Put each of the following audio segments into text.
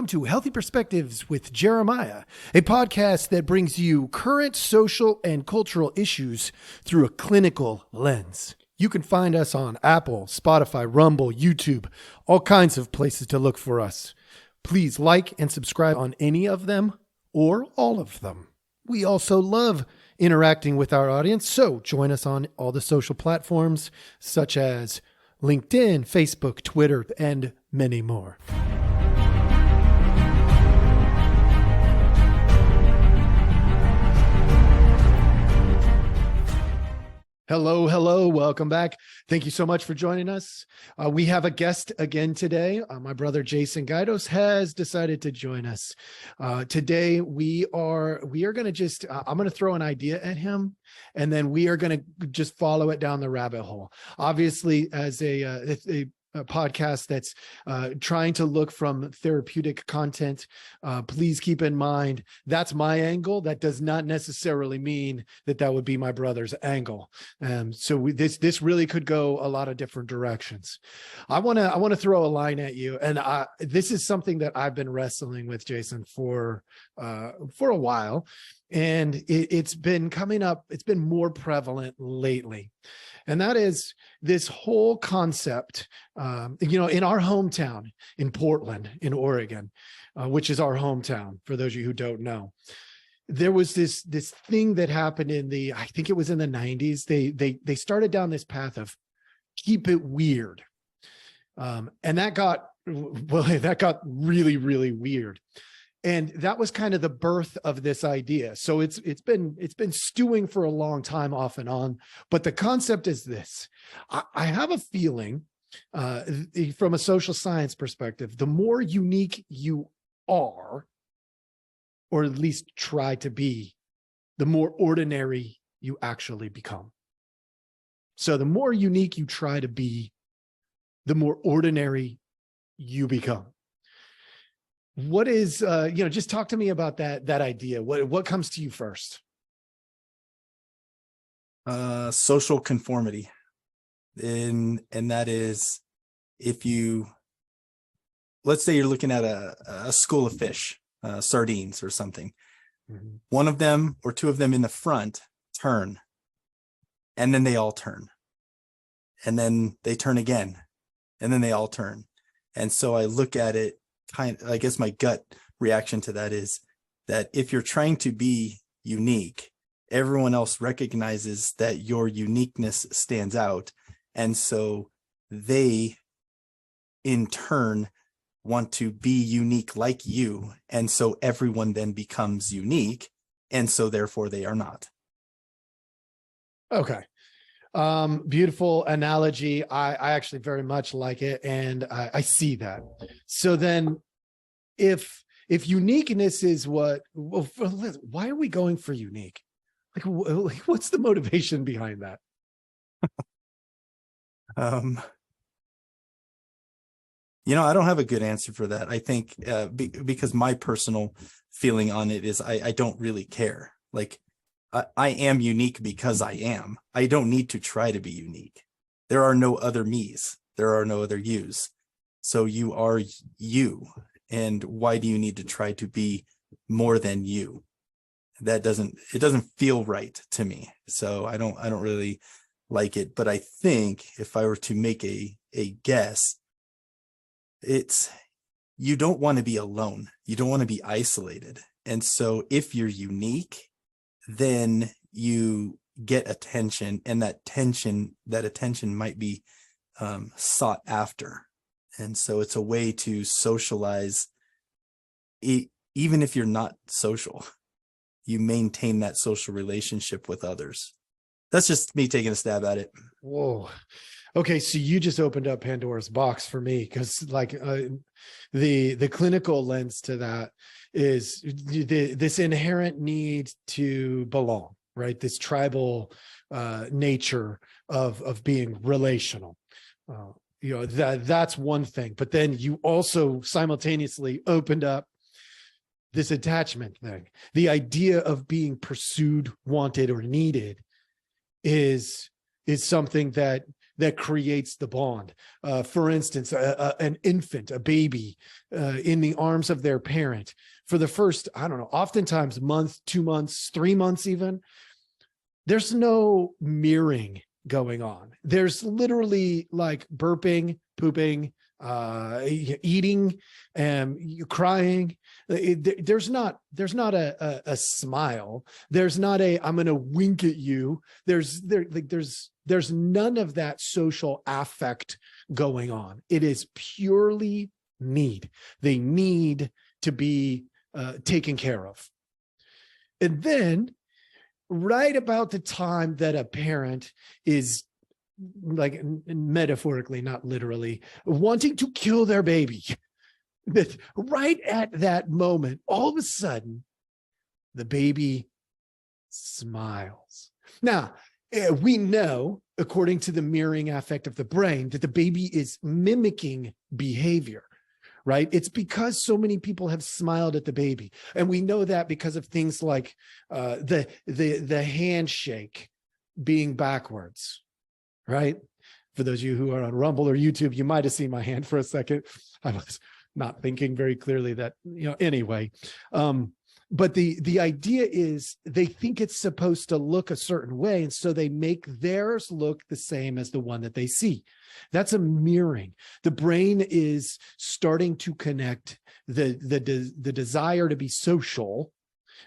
to Healthy Perspectives with Jeremiah, a podcast that brings you current social and cultural issues through a clinical lens. You can find us on Apple, Spotify, Rumble, YouTube, all kinds of places to look for us. Please like and subscribe on any of them or all of them. We also love interacting with our audience, so join us on all the social platforms such as LinkedIn, Facebook, Twitter, and many more. Hello. Welcome back. Thank you so much for joining us. We have a guest again today. My brother Jason Gaidos has decided to join us. Today we are going to just, I'm going to throw an idea at him, and then we are going to just follow it down the rabbit hole. Obviously, as a podcast that's trying to look from therapeutic content, please keep in mind that's my angle. That does not necessarily mean that would be my brother's angle. So this really could go a lot of different directions. I want to throw a line at you, and this is something that I've been wrestling with, Jason, for a while, and it's been coming up. It's been more prevalent lately. And that is this whole concept, in our hometown in Portland, in Oregon, which is our hometown, for those of you who don't know. There was this thing that happened I think it was in the 90s. They started down this path of keep it weird. And that got really, really weird. And that was kind of the birth of this idea. So it's been stewing for a long time, off and on. But the concept is this: I have a feeling, from a social science perspective, the more unique you are, or at least try to be, the more ordinary you actually become. So the more unique you try to be, the more ordinary you become. What is, just talk to me about that idea. What comes to you first? Social conformity. And that is, let's say you're looking at a school of fish, sardines or something. Mm-hmm. One of them or two of them in the front turn, and then they all turn. And then they turn again, and then they all turn. And so I look at it, I guess my gut reaction to that is that if you're trying to be unique, everyone else recognizes that your uniqueness stands out. And so they, in turn, want to be unique like you. And so everyone then becomes unique. And so therefore they are not. Okay. Beautiful analogy. I actually very much like it, and I see that. So then, if uniqueness is why are we going for unique? Like, what's the motivation behind that? I don't have a good answer for that. I think because my personal feeling on it is I don't really care. Like, I am unique because I am. I don't need to try to be unique. There are no other me's. There are no other you's. So you are you. And why do you need to try to be more than you? It doesn't feel right to me. So I don't really like it. But I think if I were to make a guess, it's, you don't want to be alone. You don't want to be isolated. And so if you're unique, then you get attention, and that attention might be sought after. And so it's a way to socialize. Even if you're not social, you maintain that social relationship with others. That's just me taking a stab at it. Whoa. Okay, so you just opened up Pandora's box for me, because the clinical lens to that is this inherent need to belong, right? This tribal nature of being relational. That's one thing. But then you also simultaneously opened up this attachment thing. The idea of being pursued, wanted, or needed is something that that creates the bond. For instance, an infant, a baby in the arms of their parent for the first, I don't know, oftentimes month, 2 months, 3 months even, there's no mirroring going on. There's literally like burping, pooping, eating, crying. There's not a smile. There's not a I'm gonna wink at you. There's none of that social affect going on. It is purely need. They need to be taken care of. And then right about the time that a parent is, like, metaphorically, not literally, wanting to kill their baby, that right at that moment, all of a sudden, the baby smiles. Now, we know, according to the mirroring affect of the brain, that the baby is mimicking behavior, right? It's because so many people have smiled at the baby. And we know that because of things like the handshake being backwards, right? For those of you who are on Rumble or YouTube, you might have seen my hand for a second. I was not thinking very clearly that, anyway. But the idea is they think it's supposed to look a certain way, and so they make theirs look the same as the one that they see. That's a mirroring. The brain is starting to connect the desire to be social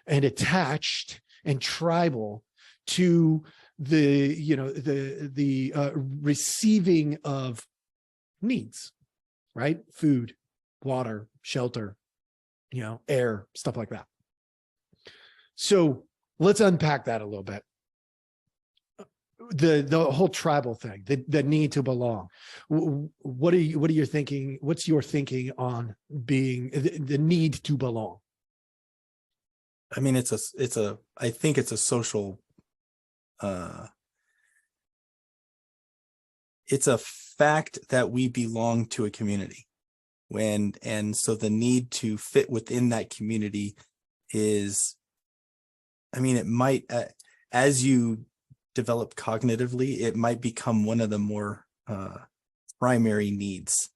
and attached and tribal to the receiving of needs, right? Food, water, shelter, air, stuff like that. So let's unpack that a little bit. The whole tribal thing, the need to belong. What are you thinking? What's your thinking on being the need to belong? I mean, I think it's a social, it's a fact that we belong to a community, and so the need to fit within that community is, I mean, it might, as you develop cognitively, it might become one of the more primary needs.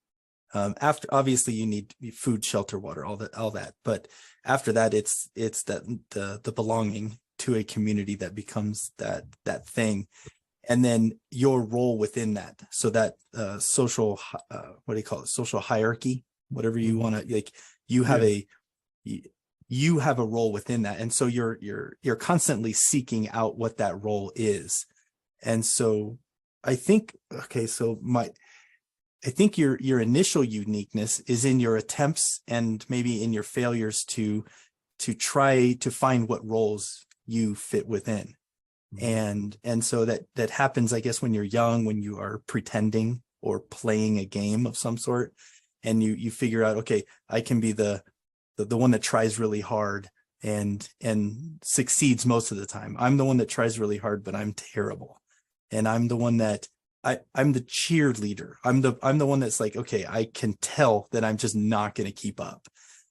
After, obviously, you need food, shelter, water, all that. But after that, it's that the belonging to a community that becomes that thing, and then your role within that. So that social, what do you call it? Social hierarchy, whatever you want to, like. You have you have a role within that, and so you're constantly seeking out what that role is. And so I think, okay, so I think your initial uniqueness is in your attempts and maybe in your failures to try to find what roles you fit within. And so that happens, I guess, when you're young, when you are pretending or playing a game of some sort, and you figure out, okay, I can be the one that tries really hard and succeeds most of the time. I'm the one that tries really hard, but I'm terrible. And I'm the one that I'm the cheerleader. I'm the one that's like, okay, I can tell that I'm just not going to keep up.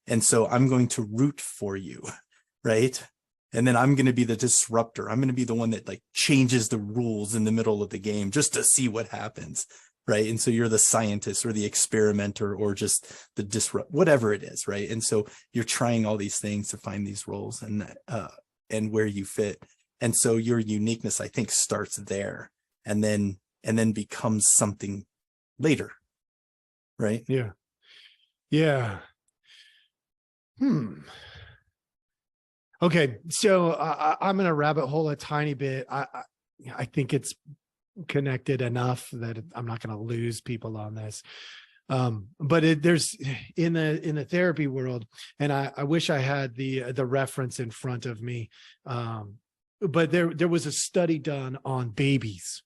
And so I'm going to root for you, right? And then I'm going to be the disruptor. I'm going to be the one that like changes the rules in the middle of the game just to see what happens, right? And so you're the scientist or the experimenter or just the disrupt, whatever it is, right? And so you're trying all these things to find these roles and where you fit. And so your uniqueness, I think, starts there and then becomes something later, right? Yeah. Okay, so I'm going to rabbit hole a tiny bit. I think it's connected enough that I'm not going to lose people on this. But there's in the therapy world, and I wish I had the reference in front of me. But there was a study done on babies.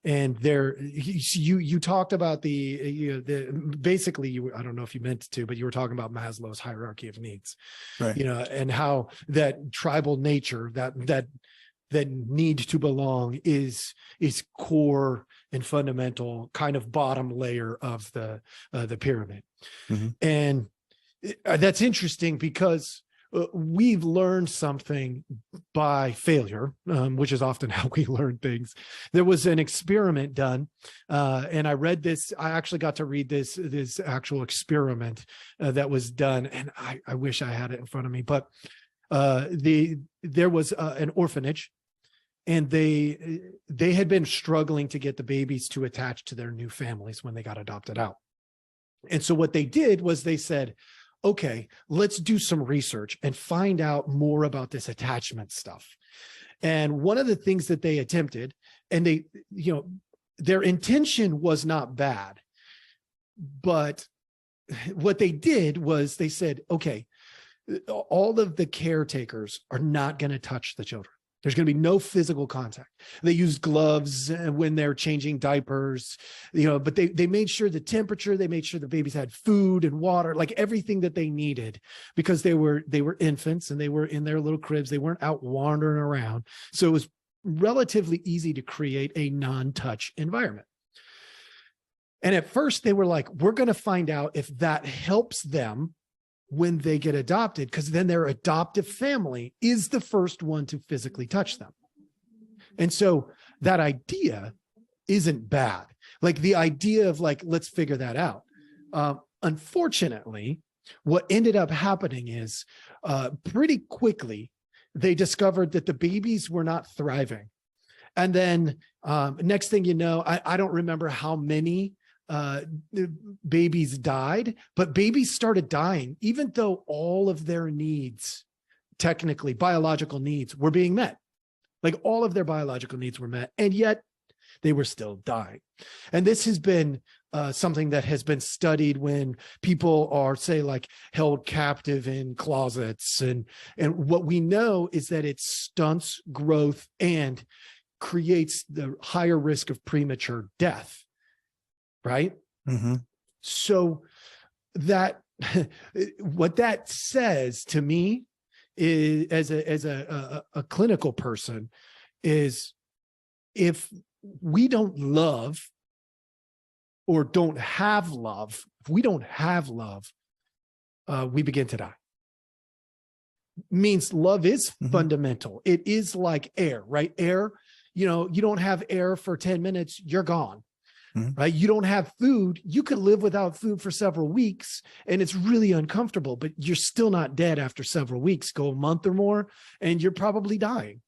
And you talked about basically, I don't know if you meant to, but you were talking about Maslow's hierarchy of needs, right? And how that tribal nature, that need to belong is core and fundamental, kind of bottom layer of the pyramid. Mm-hmm. And that's interesting because we've learned something by failure, which is often how we learn things. There was an experiment done, and I read this. I actually got to read this actual experiment that was done, and I wish I had it in front of me. But there was an orphanage, and they had been struggling to get the babies to attach to their new families when they got adopted out. And so what they did was they said, okay, let's do some research and find out more about this attachment stuff. And one of the things that they attempted, and they, their intention was not bad, but what they did was they said, okay, all of the caretakers are not going to touch the children. There's going to be no physical contact. They used gloves when they're changing diapers, but they made sure the temperature, they made sure the babies had food and water, like everything that they needed, because they were infants and they were in their little cribs. They weren't out wandering around. So it was relatively easy to create a non-touch environment. And at first they were like, we're going to find out if that helps them when they get adopted, because then their adoptive family is the first one to physically touch them. And so that idea isn't bad. Like the idea of like, let's figure that out. Unfortunately, what ended up happening is pretty quickly, they discovered that the babies were not thriving. And then next thing you know, I don't remember how many babies died, but babies started dying, even though all of their needs, technically biological needs, were being met. Like all of their biological needs were met, and yet they were still dying. And this has been something that has been studied when people are, say, like held captive in closets. And what we know is that it stunts growth and creates the higher risk of premature death. Right. Mm-hmm. So that what that says to me is, as a clinical person, is if we don't love or don't have love, if we don't have love, we begin to die. Means love is fundamental. It is like air, right? Air, you don't have air for 10 minutes, you're gone. Right? You don't have food. You could live without food for several weeks and it's really uncomfortable, but you're still not dead after several weeks. Go a month or more and you're probably dying.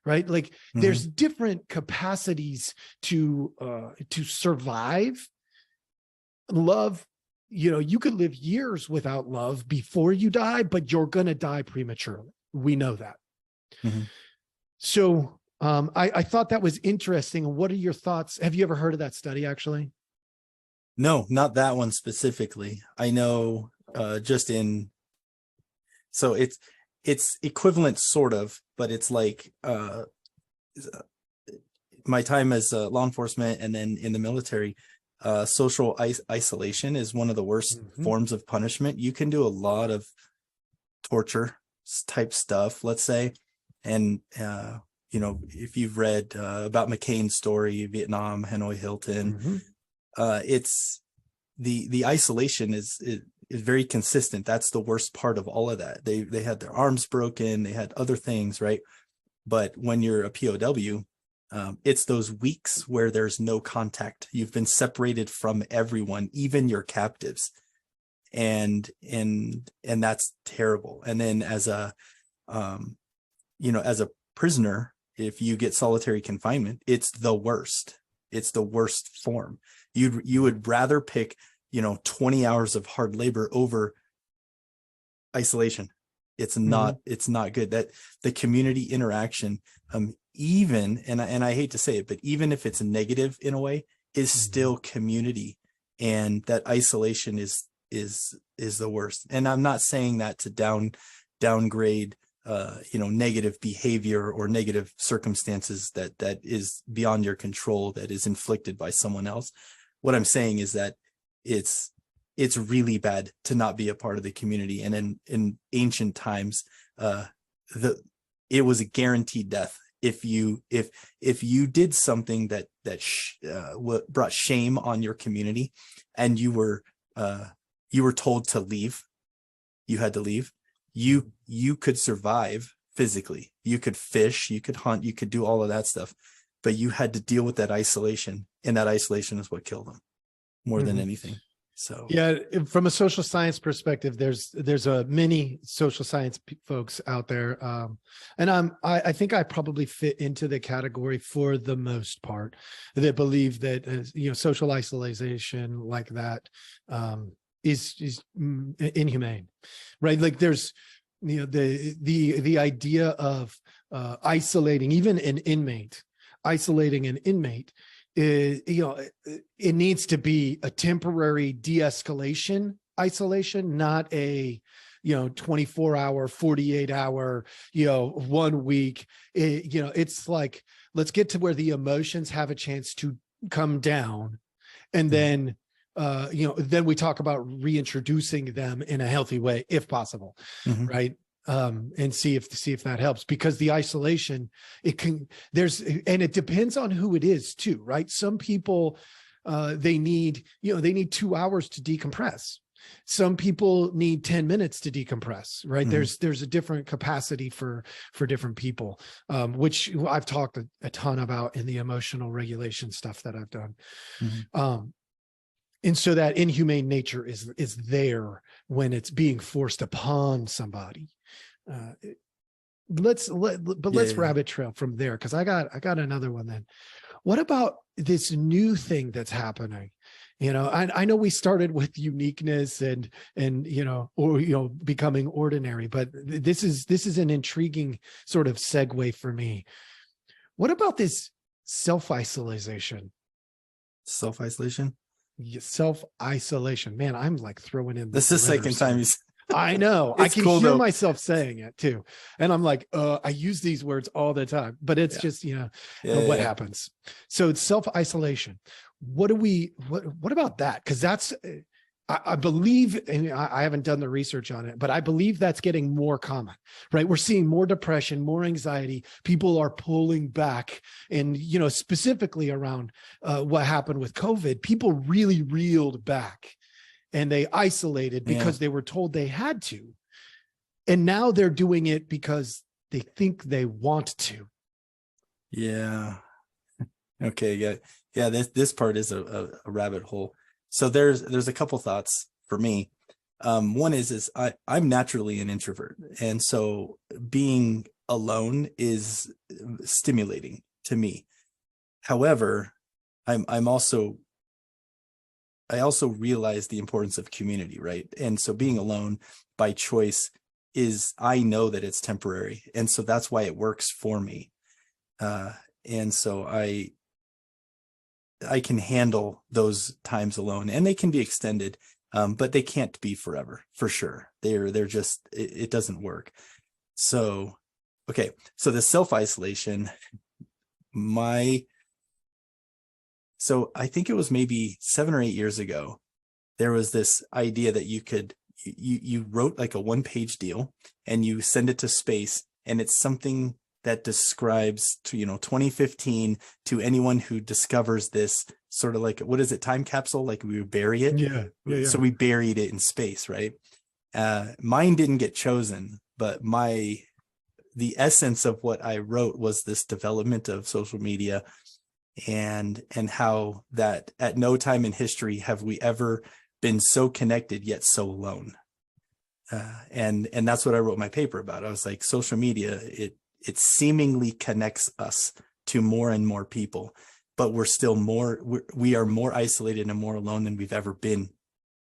Right? Like there's different capacities to survive. Love, you could live years without love before you die, but you're going to die prematurely. We know that. So I thought that was interesting. What are your thoughts? Have you ever heard of that study, actually? No, not that one specifically. I know so it's equivalent sort of, but it's like my time as law enforcement and then in the military, social isolation is one of the worst forms of punishment. You can do a lot of torture type stuff, let's say, and if you've read about McCain's story, Vietnam, Hanoi Hilton, it's the isolation is very consistent. That's the worst part of all of that. They had their arms broken, they had other things, right? But when you're a POW, it's those weeks where there's no contact. You've been separated from everyone, even your captives, and that's terrible. And then as a prisoner, if you get solitary confinement, it's the worst. It's the worst form. You would rather pick, 20 hours of hard labor over isolation. It's not good. That the community interaction, even, and I hate to say it, but even if it's negative in a way, is still community. And that isolation is the worst. And I'm not saying that to downgrade negative behavior or negative circumstances that is beyond your control, that is inflicted by someone else. What I'm saying is that it's really bad to not be a part of the community. And in ancient times, it was a guaranteed death. If you did something that brought shame on your community, and you were told to leave, you had to leave, you could survive physically. You could fish, you could hunt, you could do all of that stuff, but you had to deal with that isolation, and that isolation is what killed them more than anything. So yeah, from a social science perspective, there's a many social science folks out there, and I think I probably fit into the category for the most part that believe that social isolation like that is inhumane, right? Like there's the idea of isolating even an inmate, isolating an inmate. It needs to be a temporary de-escalation isolation, not a 24-hour, 48-hour, 1 week. It's like, let's get to where the emotions have a chance to come down, and then then we talk about reintroducing them in a healthy way if possible, right? And see if that helps, because the isolation, and it depends on who it is too, right? Some people, they need 2 hours to decompress. Some people need 10 minutes to decompress, right? There's a different capacity for different people, which I've talked a ton about in the emotional regulation stuff that I've done. And so that inhumane nature is there when it's being forced upon somebody. Let's rabbit trail from there, because I got another one then. What about this new thing that's happening? I know we started with uniqueness and becoming ordinary, but this is an intriguing sort of segue for me. What about this self-isolation? Self-isolation? Self-isolation. Man, I'm like throwing in this is the second time you. I know. I can hear myself saying it too. And I'm like, I use these words all the time, but it's just, what happens. So it's self-isolation. What about that? Because that's, I believe, and I haven't done the research on it, but I believe that's getting more common, right? We're seeing more depression, more anxiety. People are pulling back, and, specifically around what happened with COVID, people really reeled back and they isolated because they were told they had to. And now they're doing it because they think they want to. Yeah. Okay. Yeah. This part is a rabbit hole. So there's a couple thoughts for me. One is I'm naturally an introvert. And so being alone is stimulating to me. However, I also realize the importance of community, right? And so being alone by choice I know that it's temporary. And so that's why it works for me. And so I can handle those times alone, and they can be extended, but they can't be forever, for sure. They're just, it doesn't work. So, okay. So the self-isolation, so I think it was maybe 7 or 8 years ago, there was this idea that you wrote like a 1-page deal and you send it to space, and it's something that describes to 2015 to anyone who discovers this, sort of like, what is it, time capsule, like we would bury it. Yeah. So we buried it in space, right? Mine didn't get chosen, but the essence of what I wrote was this development of social media, and how that at no time in history have we ever been so connected yet so alone. And that's what I wrote my paper about. I was like, social media, it seemingly connects us to more and more people, but we are more isolated and more alone than we've ever been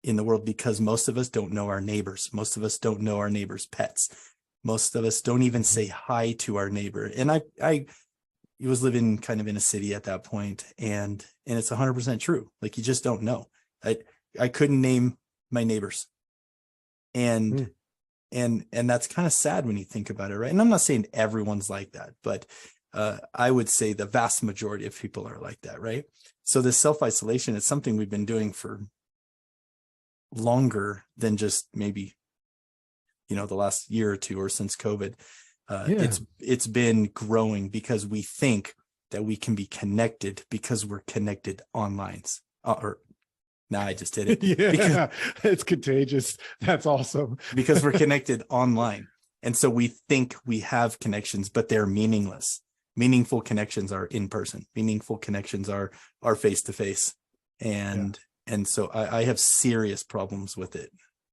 in the world, because most of us don't know our neighbors. Most of us don't know our neighbors' pets. Most of us don't even say hi to our neighbor. And I was living kind of in a city at that point, and it's 100% true. Like, you just don't know. I couldn't name my neighbors. And that's kind of sad when you think about it, right? And I'm not saying everyone's like that, but I would say the vast majority of people are like that, right? So this self-isolation is something we've been doing for longer than just maybe, the last year or two, or since COVID. It's been growing because we think that we can be connected because we're connected online, or Nah, I just did it. Yeah, it's contagious. That's awesome. Because we're connected online. And so we think we have connections, but they're meaningless. Meaningful connections are in person. Meaningful connections are face to face. And so I have serious problems with it.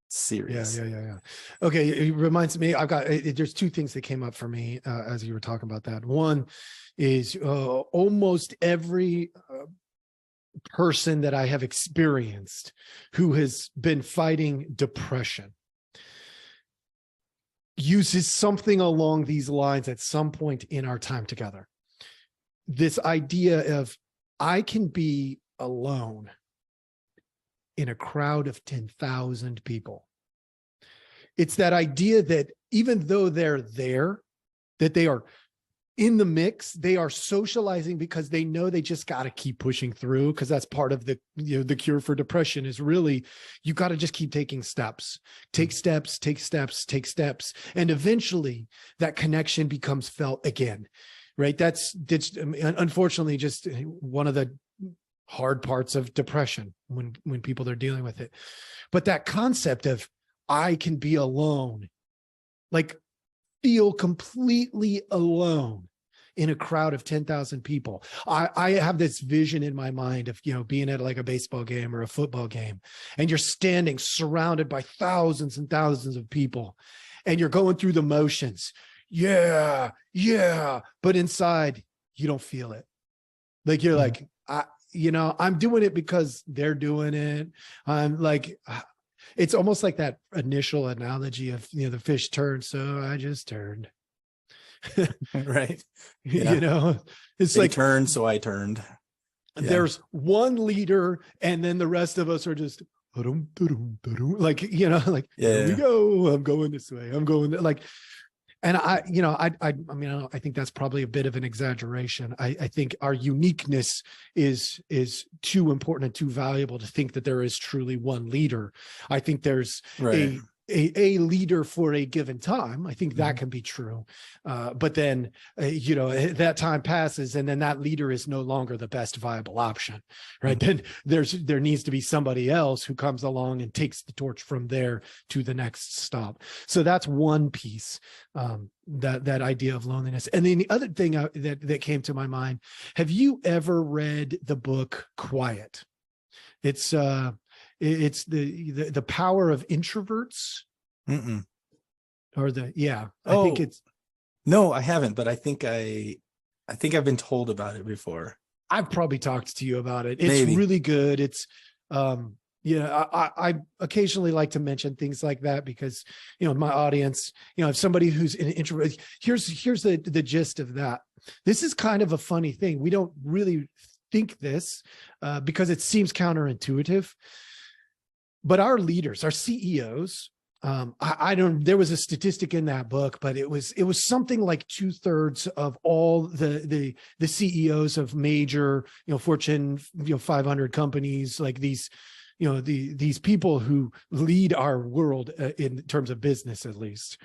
Serious. Yeah. Okay, it reminds me. There's two things that came up for me as you were talking about that. One is almost every person that I have experienced who has been fighting depression uses something along these lines at some point in our time together. This idea of I can be alone in a crowd of 10,000 people. It's that idea that even though they're there, that they are in the mix, they are socializing because they know they just got to keep pushing through, because that's part of the, the cure for depression is really, you got to just keep taking steps, take steps. And eventually that connection becomes felt again, right? That's unfortunately just one of the hard parts of depression when people are dealing with it. But that concept of I can be alone, like feel completely alone in a crowd of 10,000 people. I have this vision in my mind of, being at like a baseball game or a football game, and you're standing surrounded by thousands and thousands of people, and you're going through the motions. Yeah. But inside you don't feel it. Like you're like, I'm doing it because they're doing it. I'm like, it's almost like that initial analogy of, the fish turned, so I just turned. Right. Yeah. It's they like turned, so I turned. Yeah. There's one leader, and then the rest of us are just like, here we go. I'm going this way. I'm going like, and I think that's probably a bit of an exaggeration. I think our uniqueness is too important and too valuable to think that there is truly one leader. I think there's a leader for a given time. I think that can be true. But then, that time passes, and then that leader is no longer the best viable option, right? Then there needs to be somebody else who comes along and takes the torch from there to the next stop. So that's one piece, that idea of loneliness. And then the other thing that came to my mind, have you ever read the book Quiet? It's the power of introverts. Mm-mm. I think it's. No, I haven't, but I think I've been told about it before. I've probably talked to you about it. It's Maybe. really good. It's I occasionally like to mention things like that because, my audience, if somebody who's an introvert, here's the gist of that. This is kind of a funny thing. We don't really think this because it seems counterintuitive. But our leaders, our CEOs, there was a statistic in that book, but it was something like 2/3 of all the CEOs of major, Fortune, 500 companies, like these, these people who lead our world in terms of business, at least.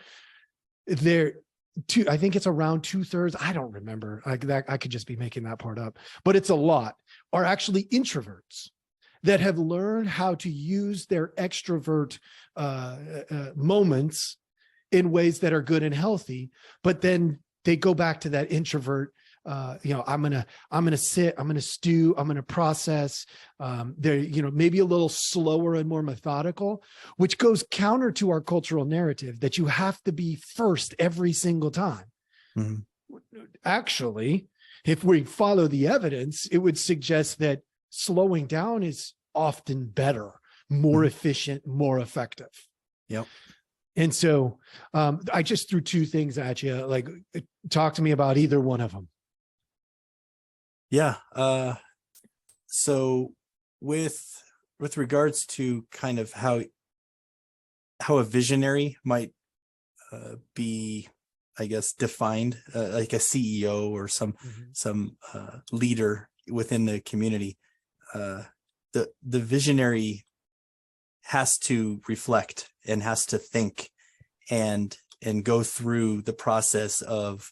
I think it's around 2/3. I don't remember. I could just be making that part up, but it's a lot, are actually introverts that have learned how to use their extrovert moments in ways that are good and healthy, but then they go back to that introvert. I'm gonna sit, I'm gonna stew, I'm gonna process. They're maybe a little slower and more methodical, which goes counter to our cultural narrative that you have to be first every single time. Mm-hmm. Actually, if we follow the evidence, it would suggest that slowing down is often better, more efficient, more effective. Yep. And so I just threw two things at you. Like, talk to me about either one of them. Yeah. So with regards to kind of how a visionary might be, I guess, defined, like a CEO or some leader within the community, the visionary has to reflect and has to think and go through the process of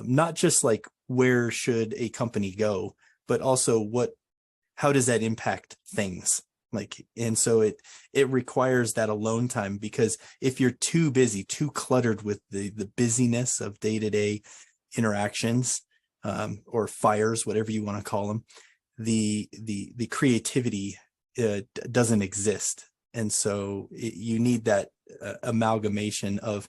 not just like where should a company go, but also how does that impact things? Like, and so it requires that alone time, because if you're too busy, too cluttered with the busyness of day-to-day interactions, or fires, whatever you want to call them, the creativity doesn't exist. And so you need that amalgamation of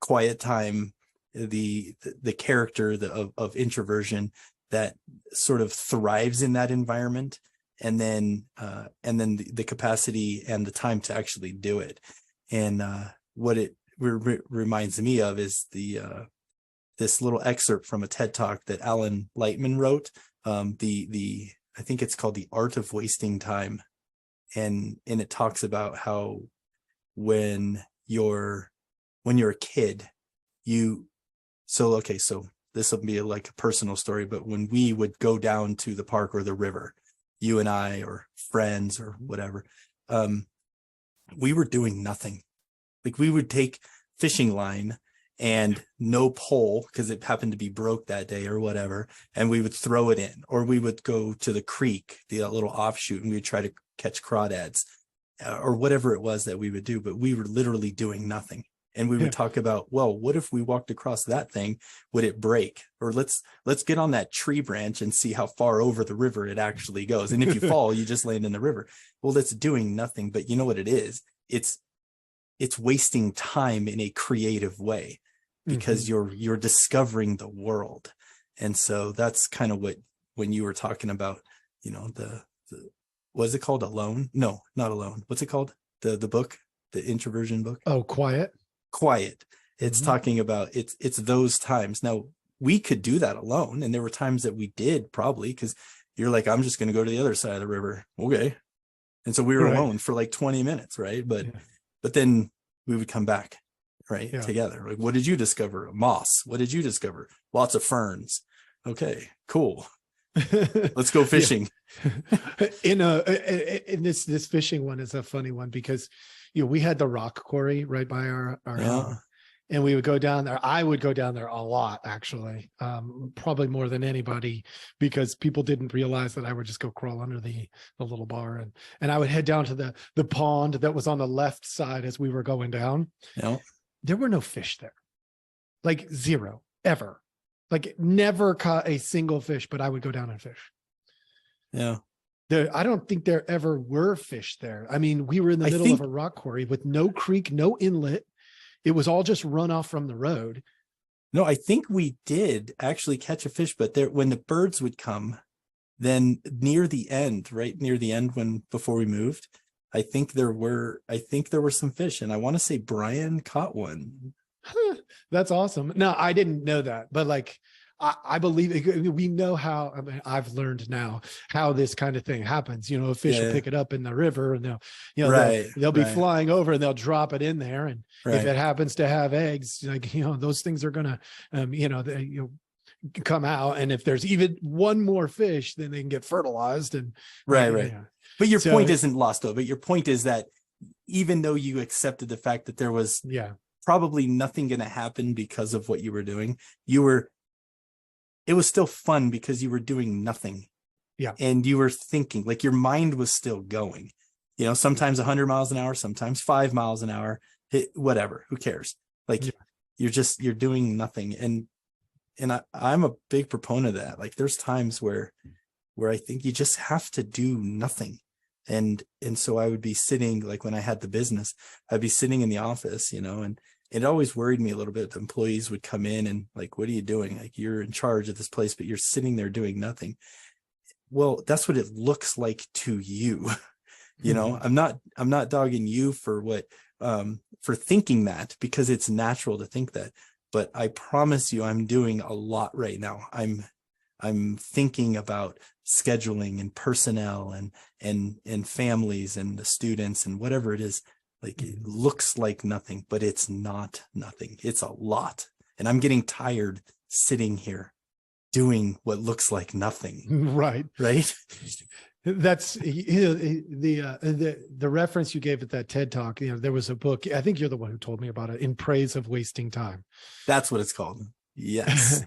quiet time, the character of introversion that sort of thrives in that environment, and then the capacity and the time to actually do it. And what it reminds me of is this little excerpt from a TED Talk that Alan Lightman wrote. I think it's called The Art of Wasting Time. And it talks about how when you're a kid, so this will be like a personal story, but when we would go down to the park or the river, you and I or friends or whatever, we were doing nothing. Like, we would take fishing line and no pole because it happened to be broke that day or whatever, and we would throw it in, or we would go to the creek, the little offshoot, and we would try to catch crawdads or whatever it was that we would do, but we were literally doing nothing. And we would talk about, well, what if we walked across that thing? Would it break? Or let's get on that tree branch and see how far over the river it actually goes. And if you fall, you just land in the river. Well, that's doing nothing. But you know what it is? It's wasting time in a creative way, because you're discovering the world. And so that's kind of what, when you were talking about, the what is it called? Alone? No, not Alone. What's it called? The book, the introversion book. Oh, Quiet. It's talking about it's those times. Now, we could do that alone, and there were times that we did, probably, because you're like, I'm just going to go to the other side of the river. Okay. And so we were alone for like 20 minutes, right? But then we would come back, right, together. Like, what did you discover? Moss. What did you discover? Lots of ferns. Okay, cool. Let's go fishing. In this fishing one is a funny one, because we had the rock quarry right by our home, and we would go down there. I would go down there a lot, actually, probably more than anybody, because people didn't realize that I would just go crawl under the little bar, and I would head down to the pond that was on the left side as we were going down. There were no fish there, like zero, ever. Like, never caught a single fish, but I would go down and fish. I don't think there ever were fish there. I mean, we were in the middle of a rock quarry with no creek, no inlet. It was all just runoff from the road. No, I think we did actually catch a fish, but when the birds would come, then near the end, before we moved, I think there were some fish, and I want to say Brian caught one. That's awesome. No, I didn't know that, but like, I believe we know how. I mean, I've learned now how this kind of thing happens. A fish will pick it up in the river, and they'll be flying over, and they'll drop it in there. And if it happens to have eggs, like, those things are gonna, come out. And if there's even one more fish, then they can get fertilized. And right. But your point isn't lost, though. But your point is that even though you accepted the fact that there was probably nothing going to happen because of what you were doing, it was still fun because you were doing nothing. And you were thinking, like, your mind was still going, sometimes 100 miles an hour, sometimes 5 miles an hour, whatever, who cares? Like, you're doing nothing. And I'm a big proponent of that. Like, there's times where I think you just have to do nothing. And so I would be sitting, like, when I had the business, I'd be sitting in the office, and it always worried me a little bit. The employees would come in and, like, what are you doing? Like, you're in charge of this place, but you're sitting there doing nothing. Well, that's what it looks like to you. I'm not dogging you for for thinking that, because it's natural to think that, but I promise you, I'm doing a lot right now. I'm thinking about scheduling and personnel and families and the students and whatever it is. Like, it looks like nothing, but it's not nothing. It's a lot. And I'm getting tired sitting here doing what looks like nothing. Right. That's the reference you gave at that TED Talk. There was a book, I think you're the one who told me about it, In Praise of Wasting Time. That's what it's called. Yes.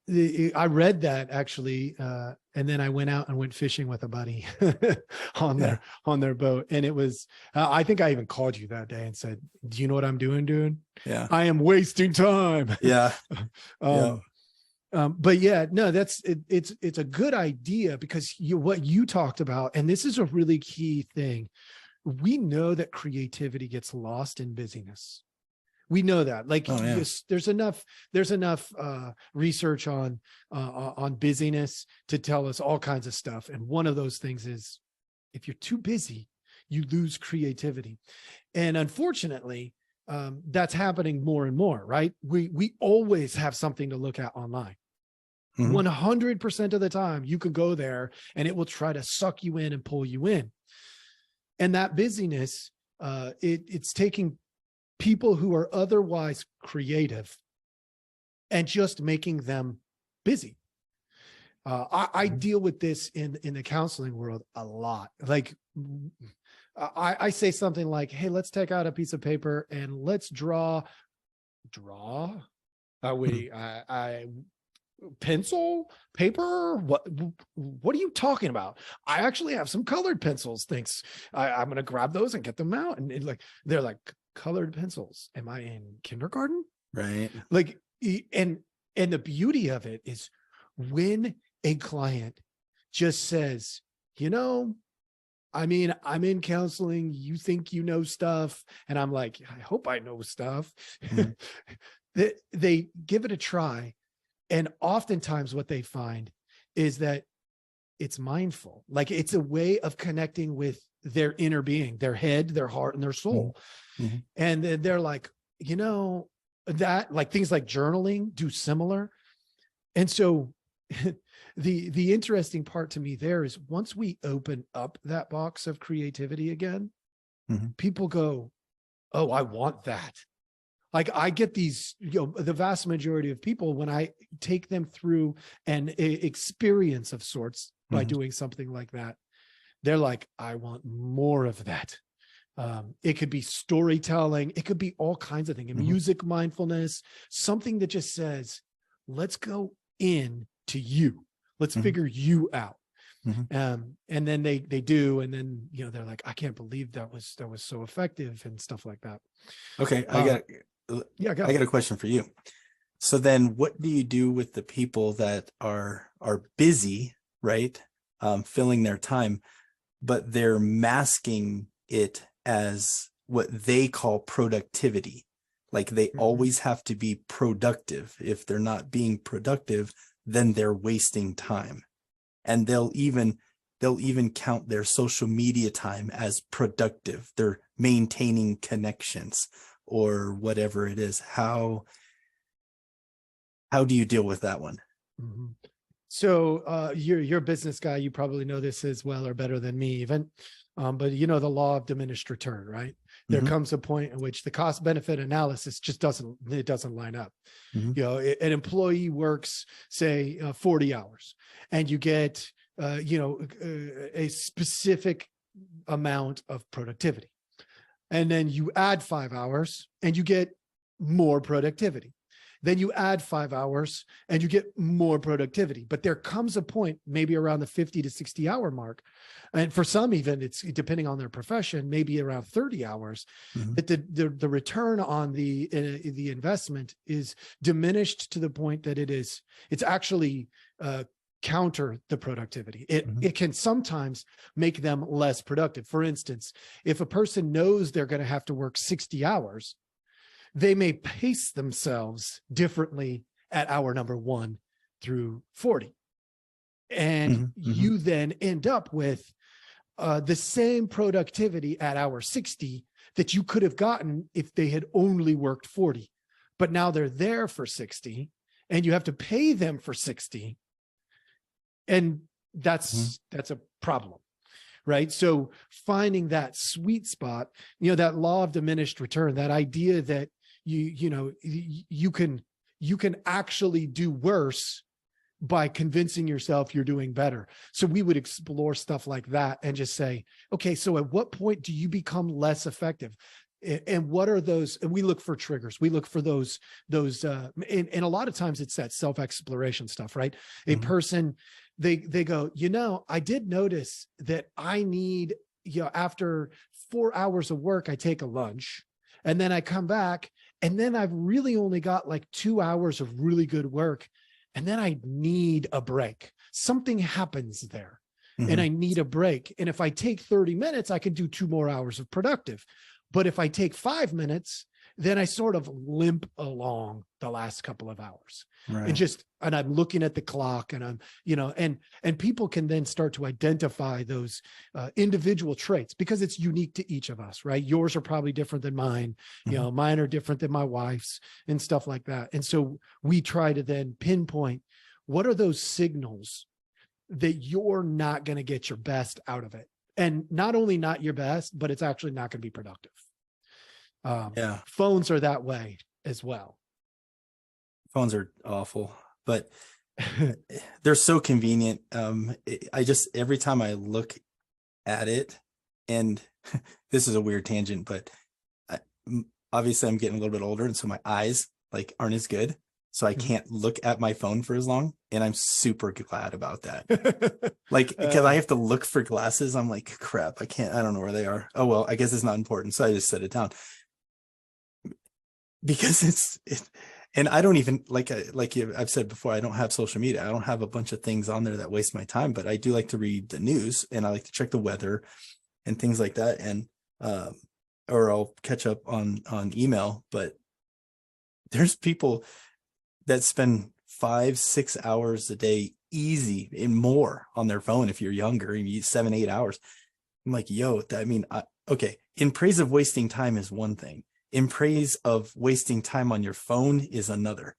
I read that actually, and then I went out and went fishing with a buddy on their boat, and it was. I think I even called you that day and said, "Do you know what I'm doing, dude? Yeah, I am wasting time." yeah, um, but yeah, no, that's it, it's a good idea because what you talked about, and this is a really key thing. We know that creativity gets lost in busyness. We know that, like, Oh, yeah. there's enough research on busyness to tell us all kinds of stuff. And one of those things is if you're too busy, you lose creativity. And unfortunately, that's happening more and more, right? We always have something to look at online. 100% of the time you can go there and it will try to suck you in and pull you in. And that busyness, it's taking people who are otherwise creative and just making them busy. I deal with this in the counseling world a lot. Like, I say something like, "Hey, let's take out a piece of paper and let's draw. Pencil, paper. What are you talking about? I actually have some colored pencils. Thanks. I'm going to grab those and get them out." And they're like, "Colored pencils? Am I in kindergarten?" Right. Like, and the beauty of it is when a client just says, I mean, I'm in counseling. You think you know stuff. And I'm like, I hope I know stuff. They give it a try. And oftentimes what they find is that it's mindful. Like, it's a way of connecting with their inner being, their head, their heart, and their soul. Mm-hmm. And they're like, that, like, things like journaling do similar. And so the interesting part to me there is once we open up that box of creativity again, people go, "Oh, I want that." Like, I get these, the vast majority of people, when I take them through an experience of sorts by doing something like that, they're like, "I want more of that." It could be storytelling. It could be all kinds of things. Music, mindfulness, something that just says, let's go in to you. Let's figure you out. And then they do. And then, they're like, "I can't believe that was so effective," and stuff like that. Okay. I got a question for you. So then what do you do with the people that are busy, right? Filling their time, but they're masking it as what they call productivity. Like, they always have to be productive. If they're not being productive, then they're wasting time. And they'll even count their social media time as productive. They're maintaining connections or whatever it is. How do you deal with that one? So you're a business guy. You probably know this as well or better than me even. But the law of diminished return, right? There comes a point in which the cost benefit analysis just doesn't line up. An employee works, say, 40 hours, and you get a specific amount of productivity. And then you add 5 hours and you get more productivity. Then you add 5 hours and you get more productivity. But there comes a point, maybe around the 50 to 60 hour mark. And for some, even, it's depending on their profession, maybe around 30 hours, that the return on the investment is diminished to the point that it's actually counter the productivity. It can sometimes make them less productive. For instance, if a person knows they're going to have to work 60 hours, they may pace themselves differently at hour number 1 through 40. And you then end up with the same productivity at hour 60 that you could have gotten if they had only worked 40. But now they're there for 60 and you have to pay them for 60. And that's a problem, right? So finding that sweet spot, that law of diminished return, that idea that you can actually do worse by convincing yourself you're doing better. So we would explore stuff like that and just say, okay, so at what point do you become less effective? And what are those? And we look for triggers. We look for and a lot of times it's that self-exploration stuff, right? A person, they go, I did notice that I need, after 4 hours of work, I take a lunch and then I come back and then I've really only got like 2 hours of really good work. And then I need a break. Something happens there and I need a break. And if I take 30 minutes, I can do 2 more hours of productive. But if I take 5 minutes, then I sort of limp along the last couple of hours. Right. And I'm looking at the clock and I'm, and people can then start to identify those individual traits because it's unique to each of us, right? Yours are probably different than mine. Mine are different than my wife's and stuff like that. And so we try to then pinpoint what are those signals that you're not going to get your best out of it. And not only not your best, but it's actually not going to be productive. Phones are that way as well. Phones are awful, but they're so convenient. Every time I look at it, and this is a weird tangent, but obviously I'm getting a little bit older. And so my eyes aren't as good. So I can't look at my phone for as long. And I'm super glad about that. Because I have to look for glasses. I'm like, crap, I don't know where they are. Oh, well, I guess it's not important. So I just set it down. Because and I don't even I've said before, I don't have social media. I don't have a bunch of things on there that waste my time, but I do like to read the news and I like to check the weather and things like that. And, or I'll catch up on email, but there's people that spend 5-6 hours a day easy and more on their phone. If you're younger, you use 7-8 hours. I'm like, okay. In praise of wasting time is one thing. In praise of wasting time on your phone is another.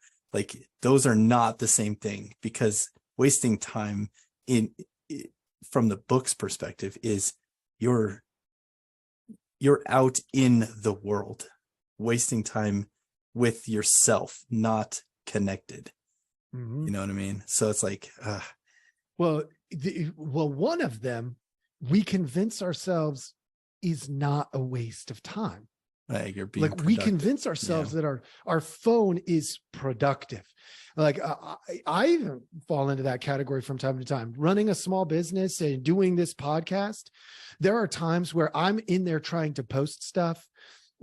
Those are not the same thing, because wasting time from the book's perspective is you're out in the world, wasting time with yourself, not connected. You know what I mean? So it's well, one of them we convince ourselves is not a waste of time. You're being we convince ourselves that our phone is productive. I even fall into that category from time to time. Running a small business and doing this podcast, there are times where I'm in there trying to post stuff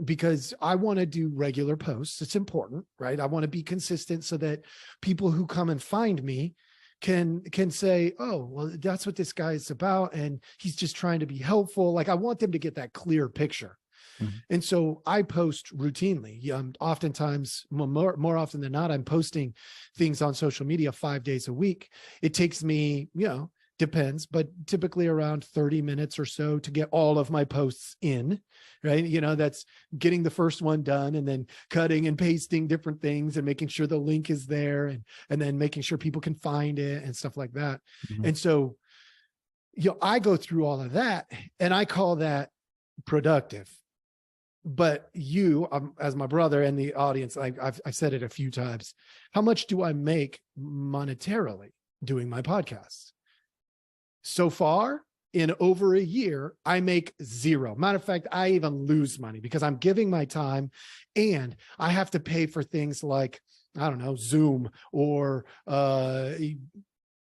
because I want to do regular posts. It's important, right? I want to be consistent so that people who come and find me can say, oh, well, that's what this guy is about. And he's just trying to be helpful. I want them to get that clear picture. And so I post routinely. Oftentimes, more often than not, I'm posting things on social media 5 days a week. It takes me, depends, but typically around 30 minutes or so to get all of my posts in, right? That's getting the first one done and then cutting and pasting different things and making sure the link is there and then making sure people can find it and stuff like that. And so, I go through all of that and I call that productive. But you, as my brother and the audience, I've said it a few times. How much do I make monetarily doing my podcasts? So far, in over a year, I make zero. Matter of fact, I even lose money because I'm giving my time and I have to pay for things like, I don't know, Zoom or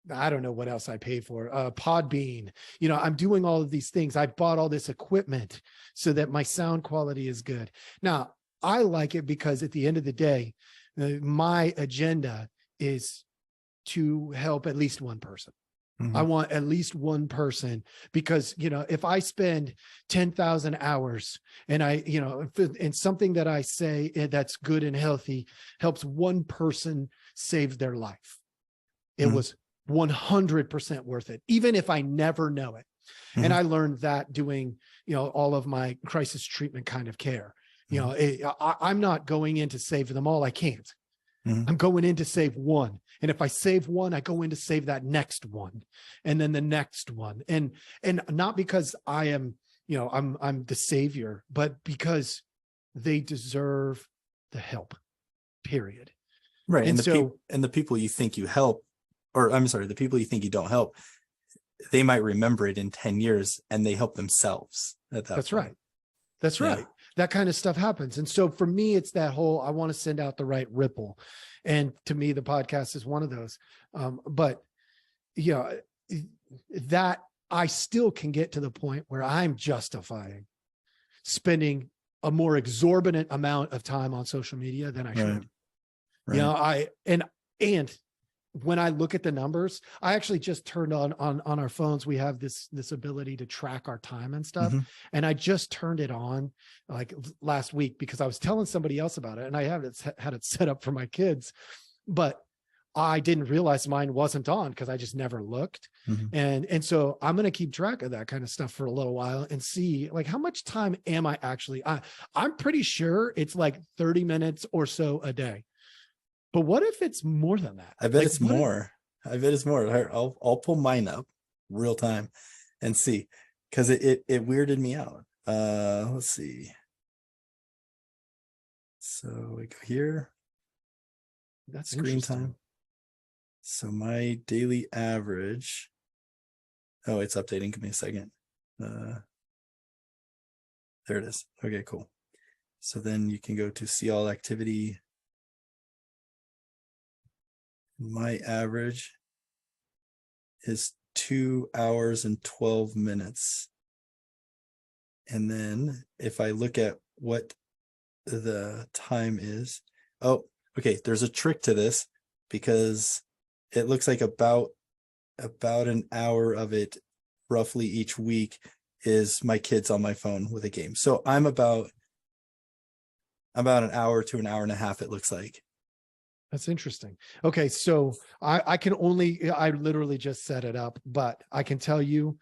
I don't know what else I pay for, Podbean. I'm doing all of these things. I bought all this equipment so that my sound quality is good. Now, I like it because at the end of the day, my agenda is to help at least one person. I want at least one person because, if I spend 10,000 hours and and something that I say that's good and healthy helps one person save their life, it was 100% worth it, even if I never know it. And I learned that doing, all of my crisis treatment kind of care. I'm not going in to save them all. I can't. I'm going in to save one. And if I save one, I go in to save that next one and then the next one. And not because I am, I'm the savior, but because they deserve the help, period. Right. And the people you think you help, or I'm sorry, the people you think you don't help, they might remember it in 10 years and they help themselves at that point. Right. That's right. that kind of stuff happens. And so for me, it's that whole, I want to send out the right ripple. And to me, the podcast is one of those. But yeah, that I still can get to the point where I'm justifying spending a more exorbitant amount of time on social media than I should. Right. You know, and when I look at the numbers, I actually just turned on our phones. We have this ability to track our time and stuff. Mm-hmm. And I just turned it on like last week because I was telling somebody else about it, and I had it set up for my kids, but I didn't realize mine wasn't on because I just never looked. Mm-hmm. And so I'm going to keep track of that kind of stuff for a little while and see like how much time am I actually, I'm pretty sure it's like 30 minutes or so a day. But what if it's more than that? I bet it's more. I bet it's more. I'll pull mine up real time and see, because it weirded me out. Let's see. So we go here. That's screen time. So my daily average. Oh, it's updating. Give me a second. There it is. Okay, cool. So then you can go to see all activity. My average is 2 hours and 12 minutes. And then if I look at what the time is, oh, okay, there's a trick to this because it looks like about an hour of it roughly each week is my kids on my phone with a game. So I'm about an hour to an hour and a half, it looks like. That's interesting. Okay, so I literally just set it up, but I can tell you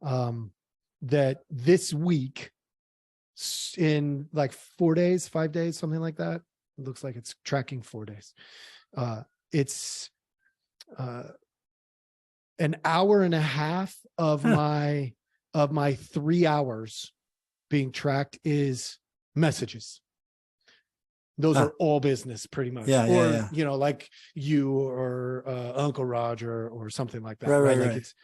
that this week, in like 4 days, 5 days, something like that, it looks like it's tracking 4 days. It's an hour and a half of my 3 hours being tracked is messages. Those are all business pretty much. Yeah. You know, like you or Uncle Roger or something like that. Right. Like it's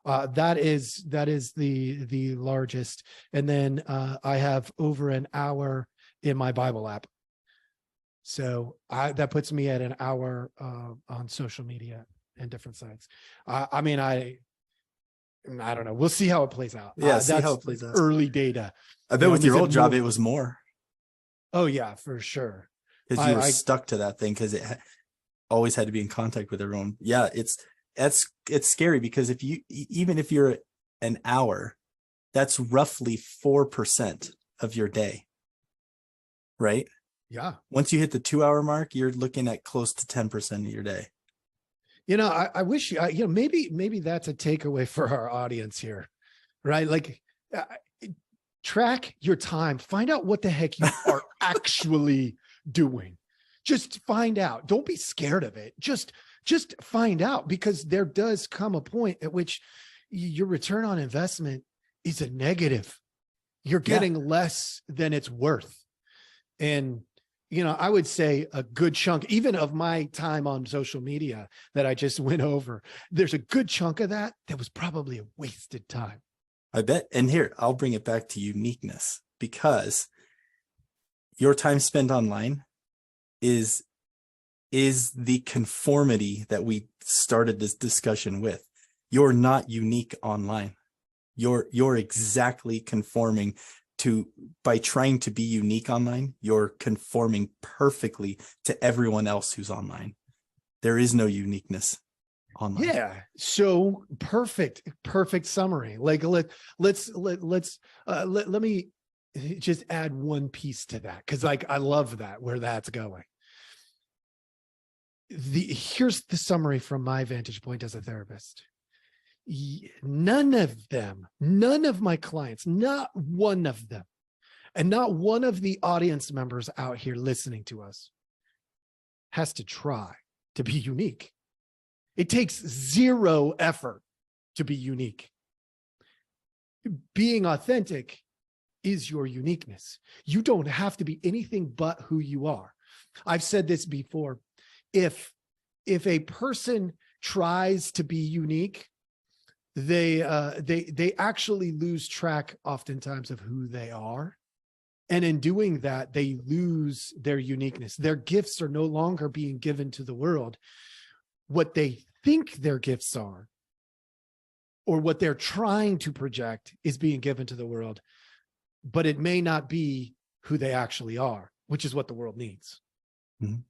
that is the largest. And then I have over an hour in my Bible app. So that puts me at an hour on social media and different sites. I mean, I don't know. We'll see how it plays out. Yeah, see how it plays out. Early data. I bet with your old job, it was more. Oh yeah, for sure. Because you were stuck to that thing because it always had to be in contact with everyone. Yeah, it's scary because even if you're an hour, that's roughly 4% of your day, right? Yeah. Once you hit the 2 hour mark, you're looking at close to 10% of your day. You know, I wish maybe that's a takeaway for our audience here, right? Like, track your time. Find out what the heck you are actually doing. Just find out. Don't be scared of it. Just find out, because there does come a point at which your return on investment is a negative. You're getting less than it's worth. And, you know, I would say a good chunk, even of my time on social media that I just went over, there's a good chunk of that was probably a wasted time. I bet. And here, I'll bring it back to uniqueness, because your time spent online is the conformity that we started this discussion with. You're not unique online. You're exactly conforming to, by trying to be unique online, you're conforming perfectly to everyone else who's online. There is no uniqueness online. Yeah. So perfect summary. Like let me just add one piece to that, because like I love that, where that's going. Here's the summary from my vantage point as a therapist. None of my clients, not one of them, and not one of the audience members out here listening to us has to try to be unique. It takes zero effort to be unique. Being authentic is your uniqueness. You don't have to be anything but who you are. I've said this before. If a person tries to be unique, they actually lose track oftentimes of who they are. And in doing that, they lose their uniqueness. Their gifts are no longer being given to the world. What they think their gifts are, or what they're trying to project, is being given to the world, but it may not be who they actually are, which is what the world needs. Mm-hmm.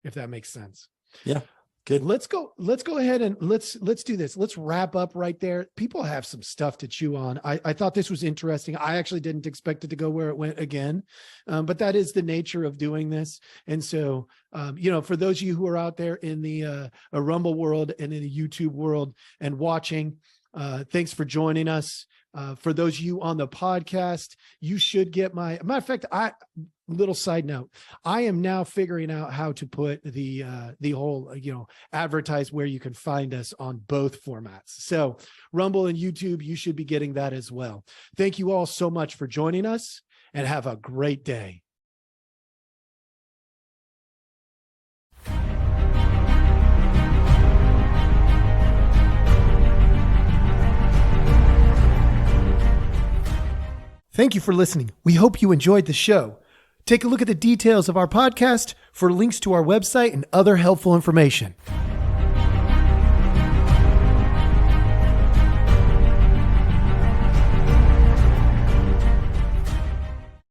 If that makes sense. Yeah. Good. Let's go ahead and let's do this. Let's wrap up right there. People have some stuff to chew on. I thought this was interesting. I actually didn't expect it to go where it went again. But that is the nature of doing this. And so, for those of you who are out there in the Rumble world and in the YouTube world and watching, thanks for joining us. For those of you on the podcast, you should get matter of fact, little side note, I am now figuring out how to put the whole, advertise where you can find us on both formats. So Rumble and YouTube, you should be getting that as well. Thank you all so much for joining us, and have a great day. Thank you for listening. We hope you enjoyed the show. Take a look at the details of our podcast for links to our website and other helpful information.